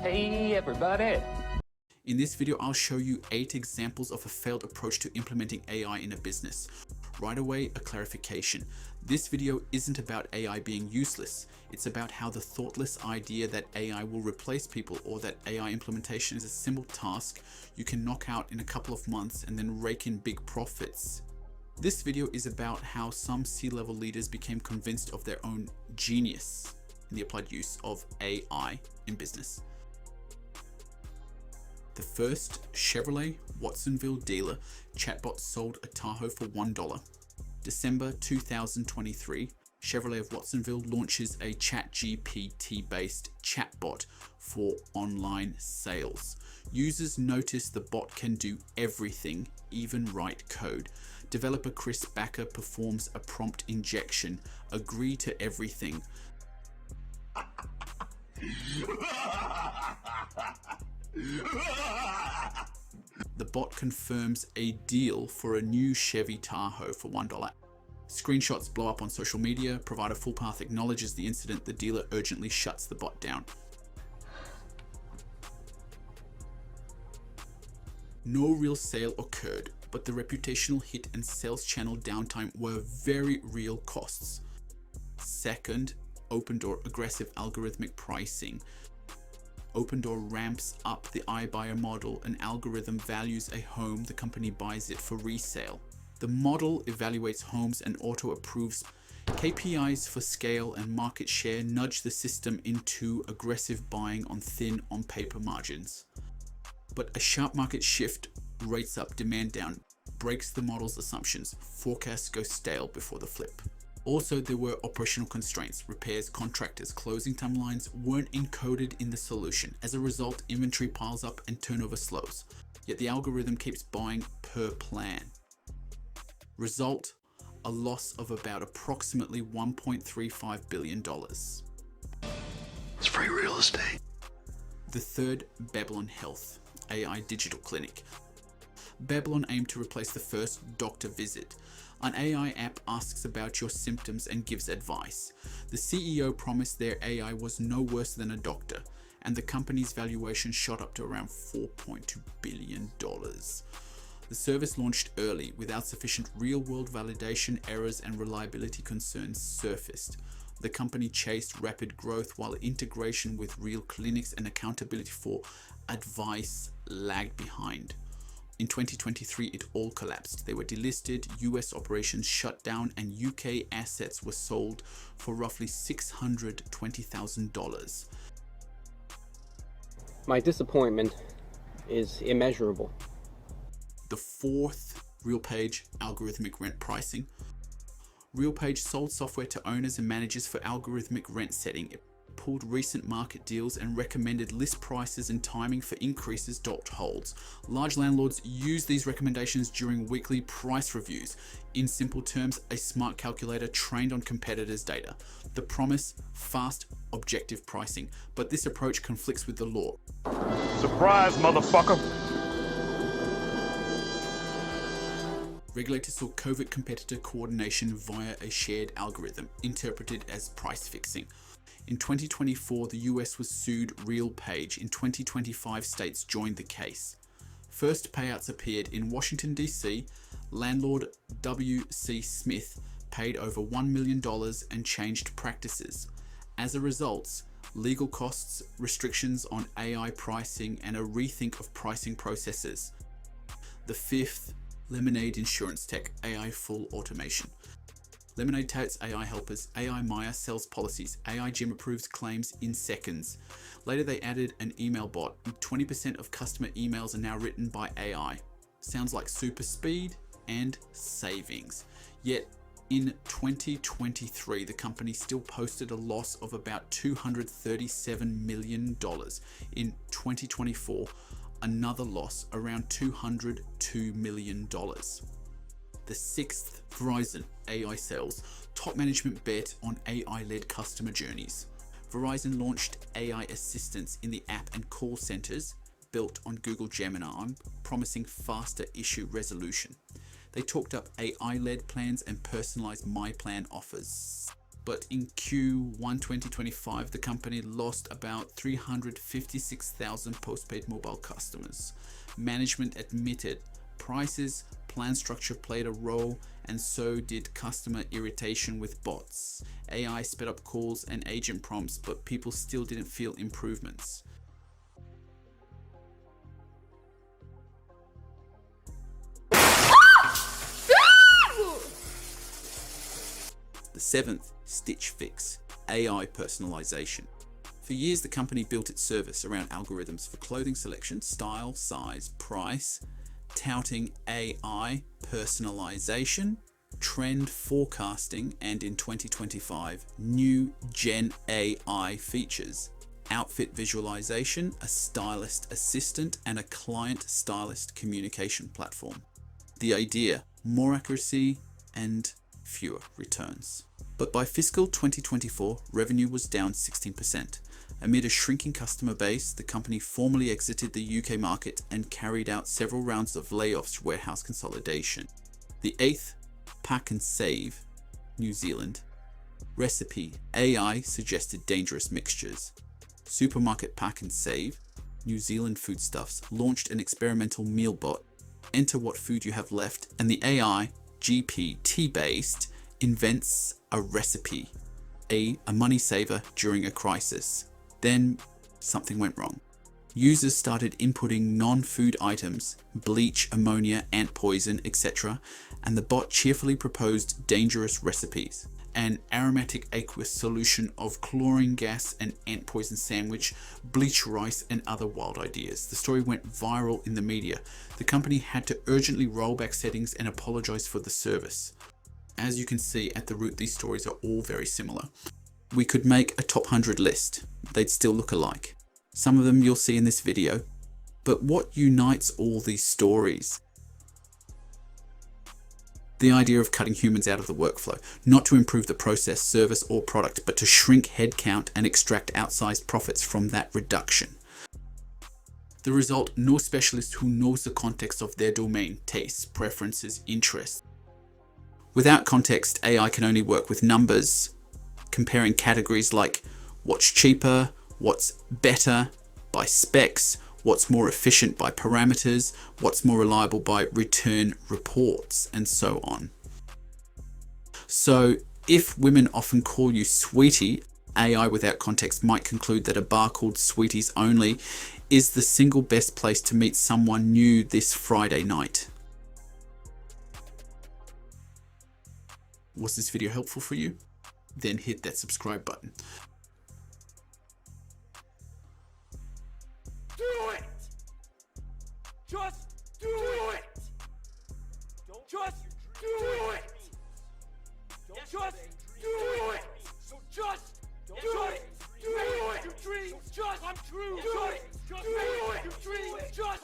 Hey everybody! In this video, I'll show you 8 examples of a failed approach to implementing AI in a business. Right away, a clarification. This video isn't about AI being useless. It's about how the thoughtless idea that AI will replace people or that AI implementation is a simple task you can knock out in a couple of months and then rake in big profits. This video is about how some C-level leaders became convinced of their own genius in the applied use of AI in business. The first, Chevrolet Watsonville dealer chatbot sold a Tahoe for $1. December 2023, Chevrolet of Watsonville launches a ChatGPT-based chatbot for online sales. Users notice the bot can do everything, even write code. Developer Chris Backer performs a prompt injection. Agree to everything. The bot confirms a deal for a new Chevy Tahoe for $1. Screenshots blow up on social media. Provider Fullpath acknowledges the incident. The dealer urgently shuts the bot down. No real sale occurred, but the reputational hit and sales channel downtime were very real costs. Second, Opendoor aggressive algorithmic pricing. Opendoor ramps up the iBuyer model. An algorithm values a home, the company buys it for resale. The model evaluates homes and auto-approves. KPIs for scale and market share nudge the system into aggressive buying on thin on-paper margins. But a sharp market shift, rates up, demand down, breaks the model's assumptions. Forecasts go stale before the flip. Also, there were operational constraints. Repairs, contractors, closing timelines weren't encoded in the solution. As a result, inventory piles up and turnover slows. Yet the algorithm keeps buying per plan. Result, a loss of about approximately $1.35 billion. It's free real estate. The third, Babylon Health, AI digital clinic. Babylon aimed to replace the first doctor visit. An AI app asks about your symptoms and gives advice. The CEO promised their AI was no worse than a doctor, and the company's valuation shot up to around $4.2 billion. The service launched early, without sufficient real-world validation. Errors and reliability concerns surfaced. The company chased rapid growth while integration with real clinics and accountability for advice lagged behind. In 2023, it all collapsed. They were delisted, US operations shut down, and UK assets were sold for roughly $620,000. My disappointment is immeasurable. The fourth, RealPage algorithmic rent pricing. RealPage sold software to owners and managers for algorithmic rent setting. It pulled recent market deals and recommended list prices and timing for increases. Holds. Large landlords use these recommendations during weekly price reviews. In simple terms, a smart calculator trained on competitors' data. The promise, fast, objective pricing. But this approach conflicts with the law. Surprise, motherfucker! Regulators saw covert competitor coordination via a shared algorithm, interpreted as price fixing. In 2024, the US was sued RealPage. In 2025, states joined the case. First payouts appeared in Washington, D.C. Landlord W.C. Smith paid over $1 million and changed practices. As a result, legal costs, restrictions on AI pricing, and a rethink of pricing processes. The fifth, Lemonade Insurance Tech, AI full automation. Lemonade touts AI helpers. AI Maya sells policies. AI Jim approves claims in seconds. Later, they added an email bot. 20% of customer emails are now written by AI. Sounds like super speed and savings. Yet in 2023, the company still posted a loss of about $237 million. In 2024, another loss around $202 million. The sixth, Verizon AI sales. Top management bet on AI-led customer journeys. Verizon launched AI assistants in the app and call centers built on Google Gemini, promising faster issue resolution. They talked up AI-led plans and personalized My Plan offers. but in Q1 2025, the company lost about 356,000 postpaid mobile customers. Management admitted prices, plan structure played a role, and so did customer irritation with bots. AI sped up calls and agent prompts, but people still didn't feel improvements. The seventh stitch fix, AI personalization. For years, the company built its service around algorithms for clothing selection, style, size, price, touting AI personalization, trend forecasting, and in 2025, new Gen AI features, outfit visualization, a stylist assistant, and a client stylist communication platform. The idea, more accuracy and fewer returns. But by fiscal 2024, revenue was down 16%. Amid a shrinking customer base, the company formally exited the UK market and carried out several rounds of layoffs, warehouse consolidation. The eighth, pack and save, New Zealand. Recipe, AI suggested dangerous mixtures. Supermarket pack and save, New Zealand Foodstuffs, launched an experimental meal bot. Enter what food you have left, and the AI, GPT-based, invents a recipe, a money saver during a crisis. Then something went wrong. Users started inputting non-food items, bleach, ammonia, ant poison, etc., and the bot cheerfully proposed dangerous recipes. An aromatic aqueous solution of chlorine gas and ant poison sandwich, bleach rice, and other wild ideas. The story went viral in the media. The company had to urgently roll back settings and apologize for the service. As you can see at the root, these stories are all very similar. We could make a top 100 list. They'd still look alike. Some of them you'll see in this video. But what unites all these stories? The idea of cutting humans out of the workflow, not to improve the process, service, or product, but to shrink headcount and extract outsized profits from that reduction. The result, no specialist who knows the context of their domain, tastes, preferences, interests. Without context, AI can only work with numbers, comparing categories like what's cheaper, what's better by specs, what's more efficient by parameters, what's more reliable by return reports, and so on. So if women often call you sweetie, AI without context might conclude that a bar called Sweeties Only is the single best place to meet someone new this Friday night. Was this video helpful for you? Then hit that subscribe button. Do it! Just do it! Just do it! Just do it! So just do it! Your dreams just come true!